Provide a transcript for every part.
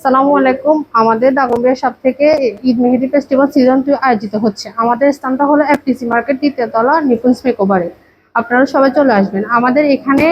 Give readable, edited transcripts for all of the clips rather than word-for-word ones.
সালামু আলাইকুম। আমাদের দাগনভূঞা শপ থেকে ঈদ মেহেদি ফেস্টিভ্যাল সিজন 2 আয়োজিত হচ্ছে। আমাদের স্থানটা হলো এফটিসি মার্কেট, দ্বিতীয় তলা, নিকুঞ্জ মেকওভারে। আপনারা সবাই চলে আসবেন। আমাদের এখানে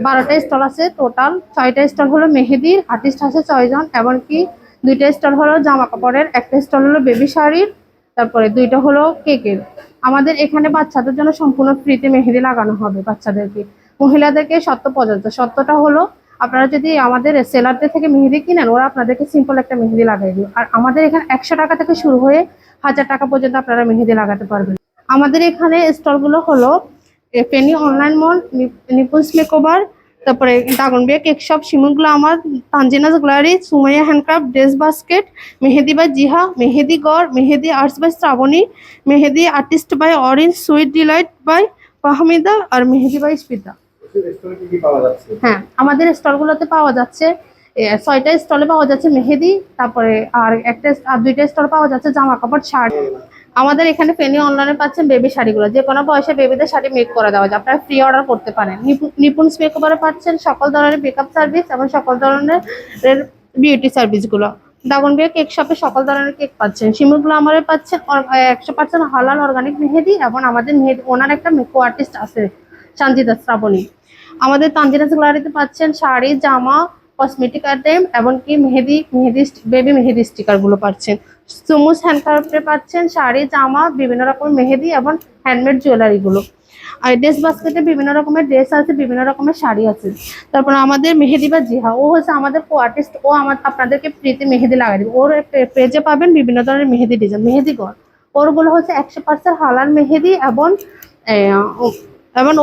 12টা স্টল আছে। টোটাল 6টা স্টল হলো মেহেদির, আর্টিস্ট আছে 6 জন, এমনকি 2টা স্টল হলো জামা কাপড়ের, একটা স্টল হলো বেবি শাড়ির, তারপরে 2টা হলো কেকের। আমাদের এখানে বাচ্চাদের জন্য সম্পূর্ণ ফ্রিতে মেহেদি লাগানো হবে। বাচ্চাদেরকে, মহিলাদেরকে শর্ত প্রযোজ্য। শর্তটা হলো, আপনারা যদি আমাদের সেলারদের থেকে মেহেদি কিনেন, ওরা আপনাদেরকে সিম্পল একটা মেহেদি লাগাই দিবে। আর আমাদের এখানে 100 টাকা থেকে শুরু হয়ে 1000 টাকা পর্যন্ত আপনারা মেহেদি লাগাতে পারবেন। আমাদের এখানে স্টলগুলো হলো Feni online mall, Nipunj makeover, তারপরে Daganbhuiyan cake shop, Shimul glamour, Tanzina's gallery, Sumaiya handcraft, dress basket, mehndi by Ziha, mehndi গড়, mehndi arts by Srabani, mehndi artist by orange, sweet delight by Fahmida, আর মেহেদি বাই স্পিতা। হ্যাঁ, আমাদের স্টলগুলোতে পাওয়া যাচ্ছে 6টা স্টলে পাওয়া যাচ্ছে মেহেদি, তারপরে আর 2টা স্টল পাওয়া যাচ্ছে জামা কাপড়, শাড়ি। আমাদের এখানে ফেনী অনলাইনে পাচ্ছেন বেবি শাড়িগুলো, যে কোনো বয়সে বেবিদের শাড়ি মেক করে দেওয়া যায়। আপনারা ফ্রি অর্ডার করতে পারেন। নিপুঞ্জ মেকওভারে পাচ্ছেন সকল ধরনের মেকআপ সার্ভিস এবং সকল ধরনের বিউটি সার্ভিসগুলো। দাগনভূঞা কেক শপে সকল ধরনের কেক পাচ্ছেন। শিমুল গ্লামারে পাচ্ছেন 100% হালাল অর্গানিক মেহেদি, এবং আমাদের মেহেদি ওনার একটা মেকআপ আর্টিস্ট আছে, সঞ্জিতা শ্রাবণী। আমাদের তানজিনাস গ্যালারিতে পাচ্ছেন শাড়ি, জামা, কসমেটিক আইটেম, এমনকি বেবি মেহেদি স্টিকার গুলো পাচ্ছেন। সুমুস হ্যান্ডক্রাফটে পাচ্ছেন শাড়ি, জামা, বিভিন্ন রকমের মেহেদি এবং হ্যান্ডমেড জুয়েলারি গুলো। আর ড্রেস বাস্কেটে বিভিন্ন রকমের ড্রেস আছে, বিভিন্ন রকমের শাড়ি আছে। তারপর আমাদের মেহেদি বা জিহা, ও হচ্ছে আমাদের কো আর্টিস্ট। ও আপনাদেরকে ফ্রিতে মেহেদি লাগাই দেবে। ওর পেজে পাবেন বিভিন্ন ধরনের মেহেদি ডিজাইন, মেহেদি গড়। ওরগুলো হচ্ছে 100% হালাল মেহেদি, এবং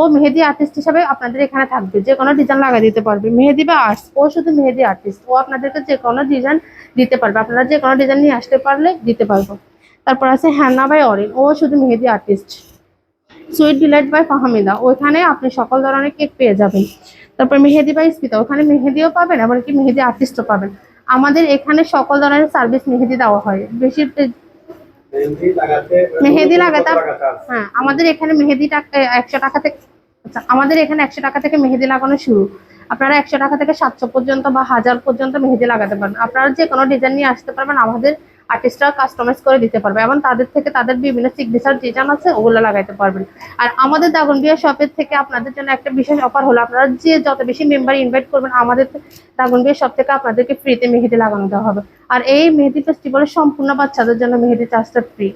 ও মেহেদি আর্টিস্ট হিসাবে আপনাদের এখানে থাকবে। যে কোনো ডিজাইন লাগাই দিতে পারবে। মেহেদি বা আর্টস, ও শুধু মেহেদি আর্টিস্ট। ও আপনাদেরকে যে কোনো ডিজাইন দিতে পারবে। আপনারা যে কোনো ডিজাইন নিয়ে আসতে পারলে দিতে পারবো। তারপর আছে হ্যান্না বাই অরিন, ও শুধু mehndi artist. Sweet delight by Fahmida, ওইখানে আপনি সকল ধরনের কেক পেয়ে যাবেন। তারপর মেহেদি বাই স্পিতা, ওখানে মেহেদিও পাবেন, এমনকি মেহেদি আর্টিস্টও পাবেন। আমাদের এখানে সকল ধরনের সার্ভিস মেহেদি দেওয়া হয়। মেহেদি লাগাতে, হ্যাঁ, আমাদের এখানে মেহেদিটা 100 টাকা থেকে, আচ্ছা, আমাদের এখানে 100 টাকা থেকে মেহেদি লাগানো শুরু। আপনারা 100 টাকা থেকে 700 পর্যন্ত বা 1000 পর্যন্ত মেহেদি লাগাতে পারেন। আপনারা যে কোনো ডিজাইন নিয়ে আসতে পারবেন, আমাদের আর্টিস্টরা কাস্টমাইজ করে দিতে পারবে, এবং তাদের থেকে তাদের বিভিন্ন সিগনেচার ডিজাইন আছে, ওগুলো লাগাইতে পারবেন। আর আমাদের দাগনভূঞা শপের থেকে আপনাদের জন্য একটা বিশেষ অফার হলো, আপনারা যে যত বেশি মেম্বার ইনভাইট করবেন, আমাদের দাগনভূঞা শপ থেকে আপনাদেরকে ফ্রিতে মেহেদি লাগানো দেওয়া হবে। আর এই মেহেদি ফেস্টিভ্যালের সম্পূর্ণ বাচ্চাদের জন্য মেহেদি চার্জটা ফ্রি।